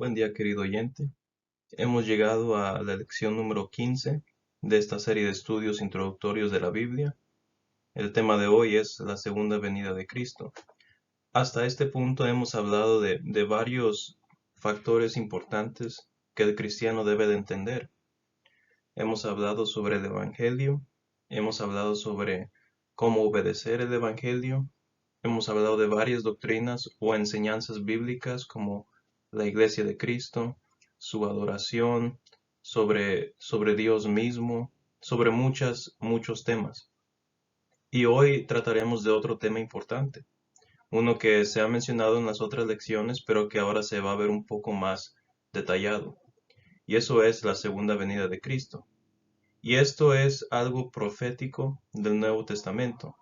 Buen día, querido oyente. Hemos llegado a la lección número 15 de esta serie de estudios introductorios de la Biblia. El tema de hoy es la segunda venida de Cristo. Hasta este punto hemos hablado de varios factores importantes que el cristiano debe de entender. Hemos hablado sobre el Evangelio, hemos hablado sobre cómo obedecer el Evangelio, hemos hablado de varias doctrinas o enseñanzas bíblicas como la Iglesia de Cristo, su adoración, sobre Dios mismo, sobre muchos temas. Y hoy trataremos de otro tema importante, uno que se ha mencionado en las otras lecciones, pero que ahora se va a ver un poco más detallado. Y eso es la segunda venida de Cristo. Y esto es algo profético del Nuevo Testamento.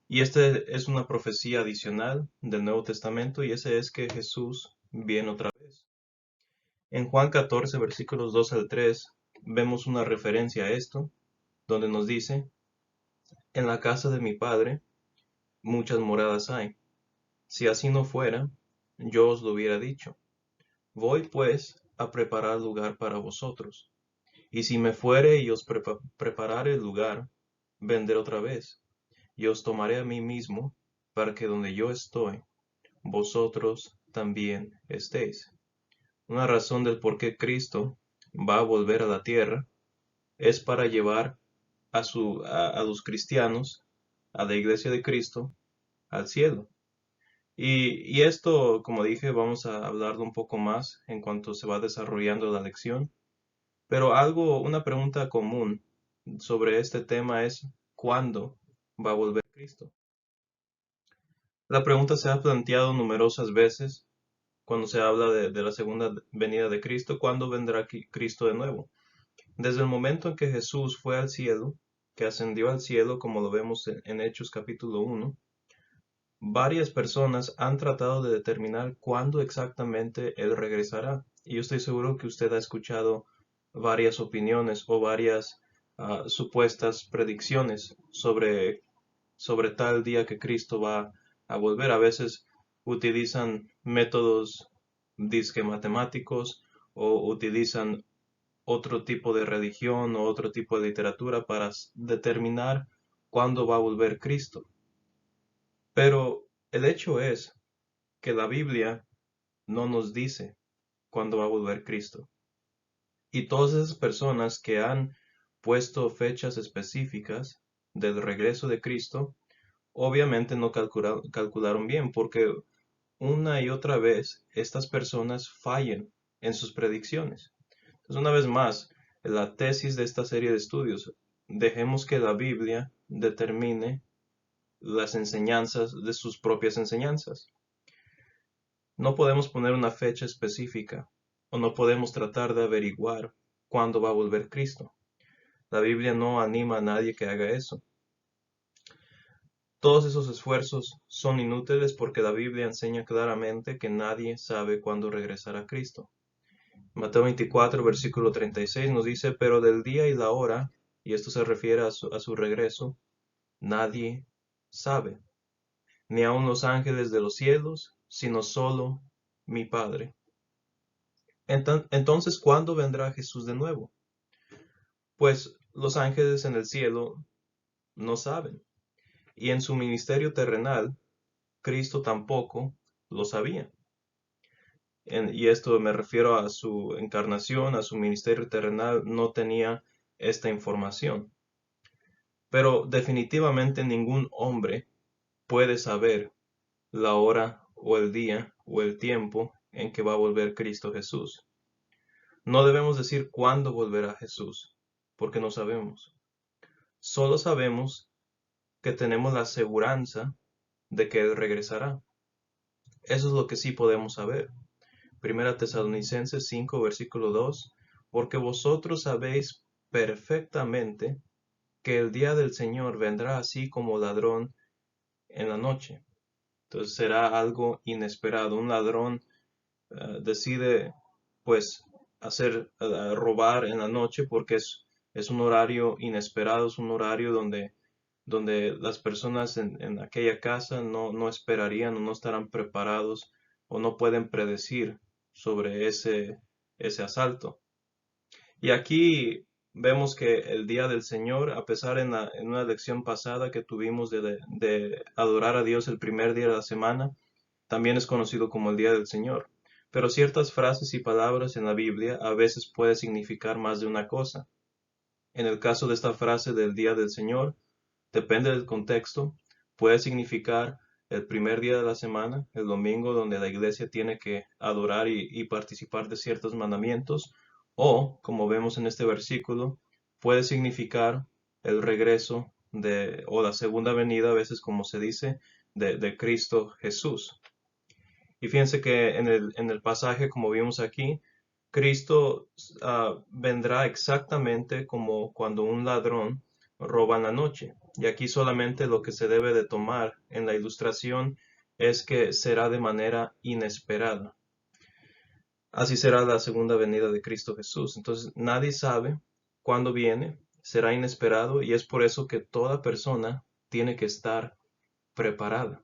Y esta es una profecía adicional del Nuevo Testamento, y ese es que Jesús viene otra vez. En Juan 14, versículos 2 al 3, vemos una referencia a esto, donde nos dice, en la casa de mi Padre muchas moradas hay. Si así no fuera, yo os lo hubiera dicho. Voy pues a preparar lugar para vosotros. Y si me fuere y os preparare el lugar, vendré otra vez, y os tomaré a mí mismo, para que donde yo estoy, vosotros también estéis. Una razón del por qué Cristo va a volver a la tierra es para llevar a los cristianos, a la iglesia de Cristo, al cielo. Y esto, como dije, vamos a hablarlo un poco más en cuanto se va desarrollando la lección. Pero una pregunta común sobre este tema es, ¿cuándo va a volver Cristo? La pregunta se ha planteado numerosas veces cuando se habla de la segunda venida de Cristo, ¿cuándo vendrá Cristo de nuevo? Desde el momento en que Jesús fue al cielo, que ascendió al cielo, como lo vemos en Hechos capítulo 1, varias personas han tratado de determinar cuándo exactamente Él regresará. Y yo estoy seguro que usted ha escuchado varias opiniones o varias supuestas predicciones sobre tal día que Cristo va a volver. A veces utilizan métodos disque matemáticos o utilizan otro tipo de religión o otro tipo de literatura para determinar cuándo va a volver Cristo. Pero el hecho es que la Biblia no nos dice cuándo va a volver Cristo. Y todas esas personas que han puesto fechas específicas del regreso de Cristo, obviamente no calcularon bien, porque una y otra vez estas personas fallan en sus predicciones. Entonces, una vez más, la tesis de esta serie de estudios, dejemos que la Biblia determine las enseñanzas de sus propias enseñanzas. No podemos poner una fecha específica o no podemos tratar de averiguar cuándo va a volver Cristo. La Biblia no anima a nadie que haga eso. Todos esos esfuerzos son inútiles porque la Biblia enseña claramente que nadie sabe cuándo regresará Cristo. Mateo 24, versículo 36 nos dice, pero del día y la hora, y esto se refiere a su regreso, nadie sabe, ni aun los ángeles de los cielos, sino solo mi Padre. Entonces, ¿cuándo vendrá Jesús de nuevo? Pues los ángeles en el cielo no saben, y en su ministerio terrenal, Cristo tampoco lo sabía. Y esto me refiero a su encarnación, a su ministerio terrenal, no tenía esta información. Pero definitivamente ningún hombre puede saber la hora o el día o el tiempo en que va a volver Cristo Jesús. No debemos decir cuándo volverá Jesús, porque no sabemos. Solo sabemos que tenemos la aseguranza de que Él regresará. Eso es lo que sí podemos saber. Primera Tesalonicenses 5, versículo 2, porque vosotros sabéis perfectamente que el día del Señor vendrá así como ladrón en la noche. Entonces será algo inesperado. Un ladrón decide pues robar en la noche porque es un horario inesperado, es un horario donde las personas en aquella casa no esperarían o no estarán preparados o no pueden predecir sobre ese asalto. Y aquí vemos que el día del Señor, a pesar en una lección pasada que tuvimos de adorar a Dios el primer día de la semana, también es conocido como el día del Señor. Pero ciertas frases y palabras en la Biblia a veces puede significar más de una cosa. En el caso de esta frase del día del Señor, depende del contexto, puede significar el primer día de la semana, el domingo donde la iglesia tiene que adorar y participar de ciertos mandamientos, o, como vemos en este versículo, puede significar el regreso o la segunda venida, a veces como se dice, de Cristo Jesús. Y fíjense que en el pasaje, como vimos aquí, Cristo vendrá exactamente como cuando un ladrón roba en la noche. Y aquí solamente lo que se debe de tomar en la ilustración es que será de manera inesperada. Así será la segunda venida de Cristo Jesús. Entonces nadie sabe cuándo viene, será inesperado y es por eso que toda persona tiene que estar preparada.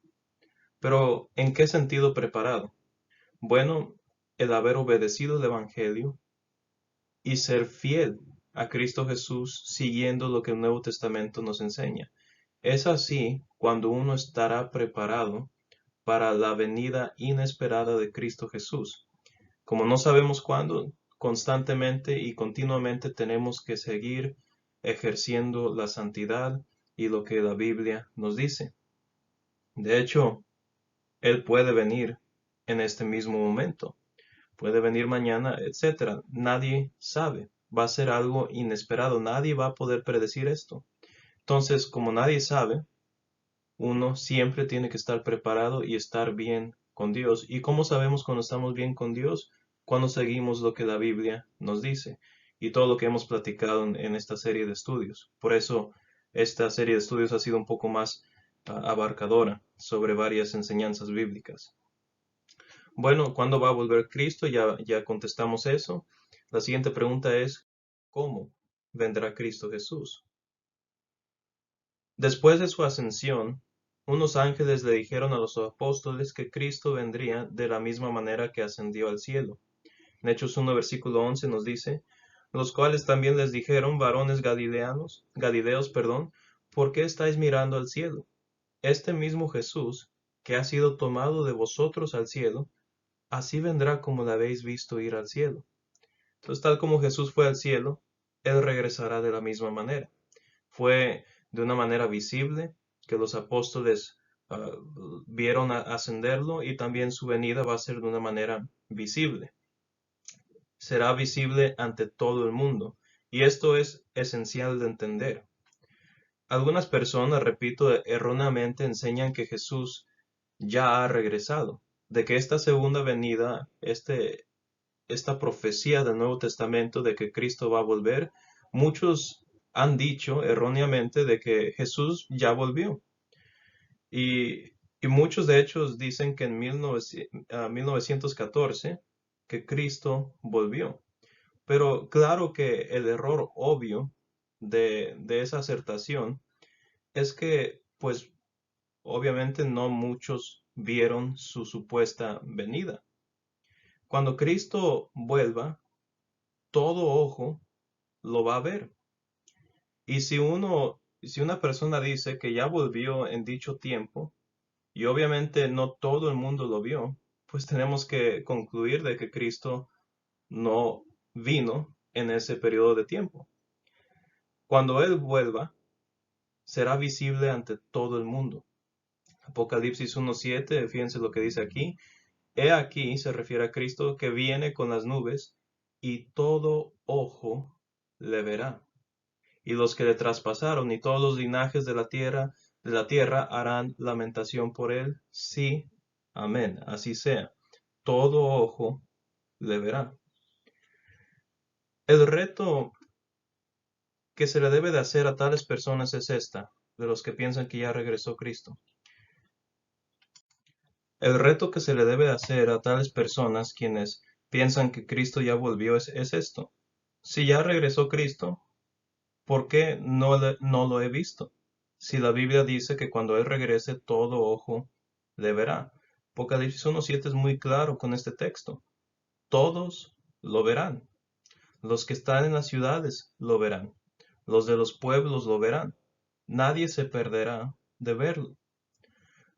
Pero ¿en qué sentido preparado? Bueno, el haber obedecido el Evangelio y ser fiel a Cristo Jesús siguiendo lo que el Nuevo Testamento nos enseña. Es así cuando uno estará preparado para la venida inesperada de Cristo Jesús. Como no sabemos cuándo, constantemente y continuamente tenemos que seguir ejerciendo la santidad y lo que la Biblia nos dice. De hecho, Él puede venir en este mismo momento. Puede venir mañana, etcétera. Nadie sabe. Va a ser algo inesperado. Nadie va a poder predecir esto. Entonces, como nadie sabe, uno siempre tiene que estar preparado y estar bien con Dios. ¿Y cómo sabemos cuando estamos bien con Dios? Cuando seguimos lo que la Biblia nos dice y todo lo que hemos platicado en esta serie de estudios. Por eso, esta serie de estudios ha sido un poco más abarcadora sobre varias enseñanzas bíblicas. Bueno, ¿cuándo va a volver Cristo? Ya contestamos eso. La siguiente pregunta es, ¿cómo vendrá Cristo Jesús? Después de su ascensión, unos ángeles le dijeron a los apóstoles que Cristo vendría de la misma manera que ascendió al cielo. En Hechos 1, versículo 11 nos dice, los cuales también les dijeron, varones Galileos, ¿por qué estáis mirando al cielo? Este mismo Jesús, que ha sido tomado de vosotros al cielo, así vendrá como la habéis visto ir al cielo. Entonces, tal como Jesús fue al cielo, Él regresará de la misma manera. Fue de una manera visible que los apóstoles ah, vieron ascenderlo y también su venida va a ser de una manera visible. Será visible ante todo el mundo. Y esto es esencial de entender. Algunas personas, repito, erróneamente enseñan que Jesús ya ha regresado, de que esta segunda venida, esta profecía del Nuevo Testamento de que Cristo va a volver, muchos han dicho erróneamente de que Jesús ya volvió. Y, y muchos de ellos dicen que en 1914 que Cristo volvió. Pero claro que el error obvio de esa acertación es que, pues, obviamente no muchos vieron su supuesta venida. Cuando Cristo vuelva, todo ojo lo va a ver. Y si una persona dice que ya volvió en dicho tiempo, y obviamente no todo el mundo lo vio, pues tenemos que concluir de que Cristo no vino en ese periodo de tiempo. Cuando Él vuelva, será visible ante todo el mundo. Apocalipsis 1:7, fíjense lo que dice aquí. He aquí, se refiere a Cristo, que viene con las nubes, y todo ojo le verá. Y los que le traspasaron y todos los linajes de la tierra harán lamentación por él. Sí, amén, así sea. Todo ojo le verá. El reto que se le debe de hacer a tales personas es esta, de los que piensan que ya regresó Cristo. El reto que se le debe de hacer a tales personas quienes piensan que Cristo ya volvió es esto. Si ya regresó Cristo, ¿por qué no lo he visto? Si la Biblia dice que cuando Él regrese todo ojo le verá. Apocalipsis 1:7 es muy claro con este texto. todos lo verán. Los que están en las ciudades lo verán. Los de los pueblos lo verán. Nadie se perderá de verlo.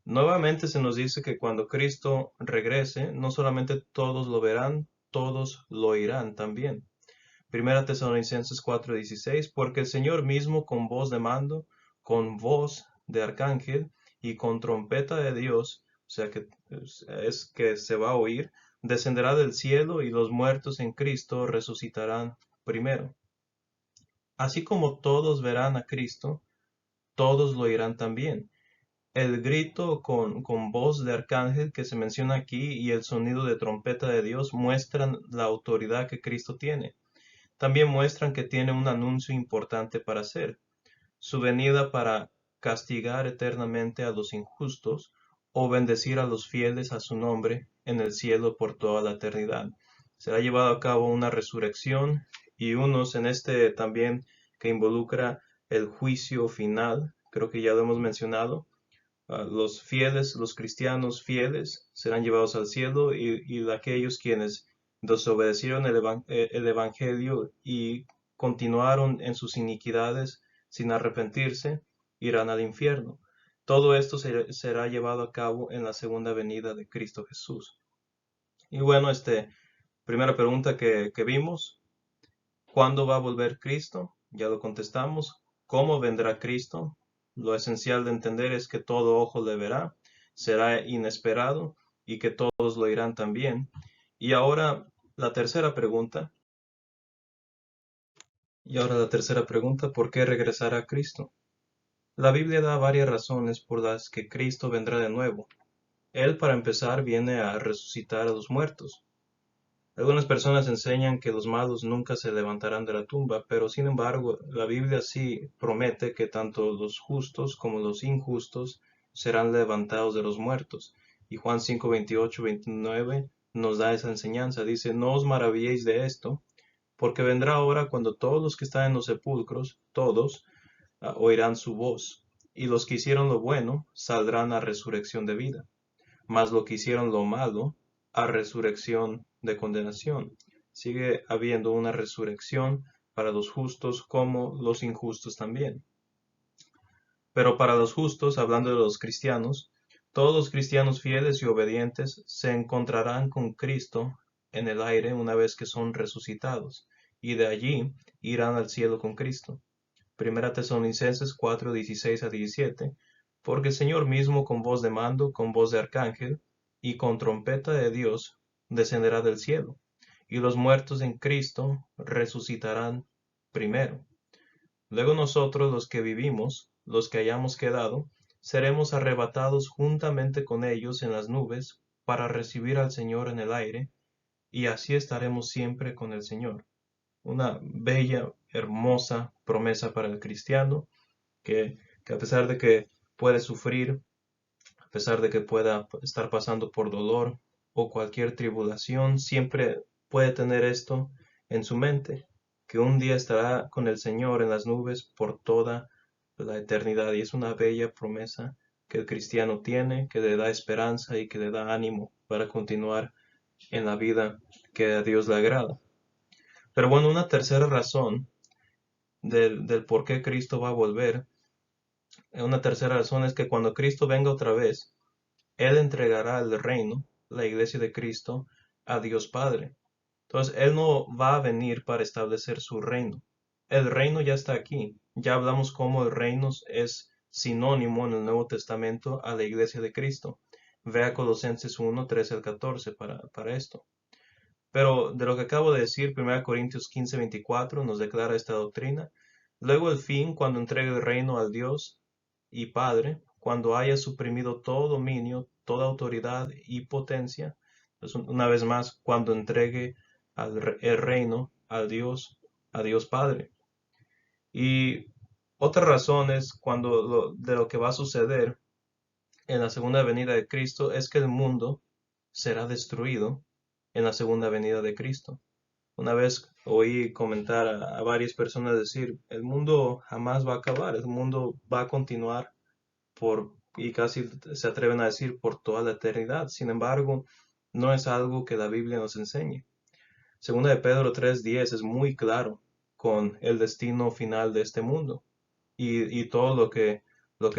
Nuevamente se nos dice que cuando Cristo regrese, no solamente todos lo verán, todos lo oirán también. Primera Tesalonicenses 4:16, porque el Señor mismo con voz de mando, con voz de arcángel y con trompeta de Dios, o sea que es que se va a oír, descenderá del cielo y los muertos en Cristo resucitarán primero. Así como todos verán a Cristo, todos lo oirán también. El grito con voz de arcángel que se menciona aquí y el sonido de trompeta de Dios muestran la autoridad que Cristo tiene. También muestran que tiene un anuncio importante para hacer, su venida para castigar eternamente a los injustos o bendecir a los fieles a su nombre en el cielo por toda la eternidad. Será llevado a cabo una resurrección y unos en este también que involucra el juicio final, creo que ya lo hemos mencionado. Los fieles, los cristianos fieles serán llevados al cielo y aquellos quienes desobedecieron el evangelio y continuaron en sus iniquidades sin arrepentirse, irán al infierno. Todo esto será llevado a cabo en la segunda venida de Cristo Jesús. Y bueno, primera pregunta que vimos, ¿cuándo va a volver Cristo? Ya lo contestamos. ¿Cómo vendrá Cristo? Lo esencial de entender es que todo ojo le verá, será inesperado y que todos lo irán también. Y ahora la tercera pregunta. ¿Por qué regresará Cristo? La Biblia da varias razones por las que Cristo vendrá de nuevo. Él, para empezar, viene a resucitar a los muertos. Algunas personas enseñan que los malos nunca se levantarán de la tumba, pero sin embargo, la Biblia sí promete que tanto los justos como los injustos serán levantados de los muertos. Y Juan 5, 28, 29 nos da esa enseñanza. Dice, no os maravilléis de esto, porque vendrá hora cuando todos los que están en los sepulcros, todos, oirán su voz, y los que hicieron lo bueno saldrán a resurrección de vida, mas los que hicieron lo malo a resurrección de condenación. Sigue habiendo una resurrección para los justos como los injustos también. Pero para los justos, hablando de los cristianos, todos los cristianos fieles y obedientes se encontrarán con Cristo en el aire una vez que son resucitados, y de allí irán al cielo con Cristo. Primera Tesalonicenses 4, 16 a 17, porque el Señor mismo con voz de mando, con voz de arcángel y con trompeta de Dios descenderá del cielo, y los muertos en Cristo resucitarán primero. Luego nosotros los que vivimos, los que hayamos quedado, seremos arrebatados juntamente con ellos en las nubes para recibir al Señor en el aire, y así estaremos siempre con el Señor. Una bella, hermosa promesa para el cristiano que a pesar de que puede sufrir, a pesar de que pueda estar pasando por dolor o cualquier tribulación, siempre puede tener esto en su mente, que un día estará con el Señor en las nubes por toda la eternidad. Y es una bella promesa que el cristiano tiene, que le da esperanza y que le da ánimo para continuar en la vida que a Dios le agrada. Pero bueno, una tercera razón del por qué Cristo va a volver, una tercera razón es que cuando Cristo venga otra vez, Él entregará el reino, la iglesia de Cristo, a Dios Padre. Entonces, Él no va a venir para establecer su reino. El reino ya está aquí. Ya hablamos cómo el reino es sinónimo en el Nuevo Testamento a la iglesia de Cristo. Vea Colosenses 1, 13 al 14 para esto. Pero de lo que acabo de decir, 1 Corintios 15, 24 nos declara esta doctrina. Luego el fin, cuando entregue el reino al Dios y Padre, cuando haya suprimido todo dominio, toda autoridad y potencia, pues una vez más, cuando entregue el reino a Dios Padre. Y otra razón es de lo que va a suceder en la segunda venida de Cristo es que el mundo será destruido en la segunda venida de Cristo. Una vez oí comentar a varias personas decir, el mundo jamás va a acabar, el mundo va a continuar y casi se atreven a decir por toda la eternidad. Sin embargo, no es algo que la Biblia nos enseñe. Segunda de Pedro 3:10 es muy claro con el destino final de este mundo y todo lo que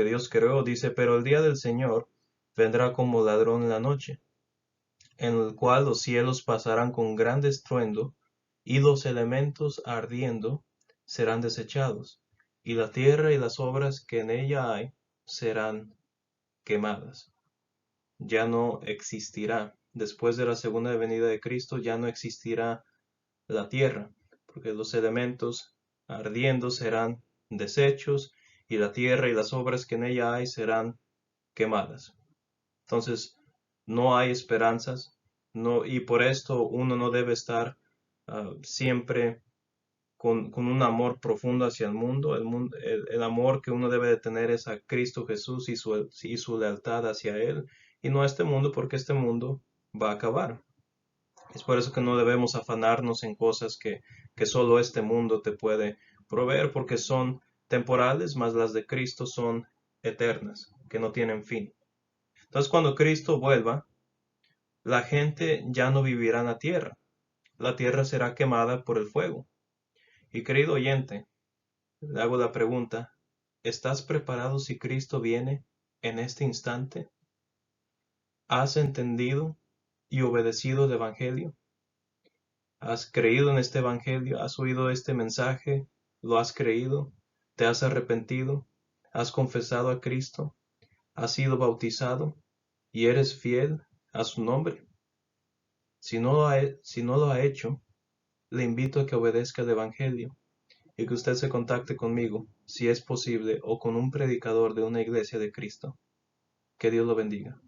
Dios creó. Dice, pero el día del Señor vendrá como ladrón en la noche, en el cual los cielos pasarán con gran estruendo, y los elementos ardiendo serán desechados, y la tierra y las obras que en ella hay serán quemadas. Ya no existirá. Después de la segunda venida de Cristo ya no existirá la tierra, porque los elementos ardiendo serán deshechos, y la tierra y las obras que en ella hay serán quemadas. Entonces, no hay esperanzas, no, y por esto uno no debe estar siempre con un amor profundo hacia el mundo. El amor que uno debe de tener es a Cristo Jesús y su lealtad hacia Él, y no a este mundo, porque este mundo va a acabar. Es por eso que no debemos afanarnos en cosas que solo este mundo te puede proveer, porque son temporales, mas las de Cristo son eternas, que no tienen fin. Entonces, cuando Cristo vuelva, la gente ya no vivirá en la tierra será quemada por el fuego. Y querido oyente, le hago la pregunta, ¿estás preparado si Cristo viene en este instante? ¿Has entendido y obedecido el Evangelio? ¿Has creído en este Evangelio? ¿Has oído este mensaje? ¿Lo has creído? ¿Te has arrepentido? ¿Has confesado a Cristo? ¿Has sido bautizado? ¿Y eres fiel a su nombre? Si no lo ha hecho, le invito a que obedezca el Evangelio y que usted se contacte conmigo, si es posible, o con un predicador de una iglesia de Cristo. Que Dios lo bendiga.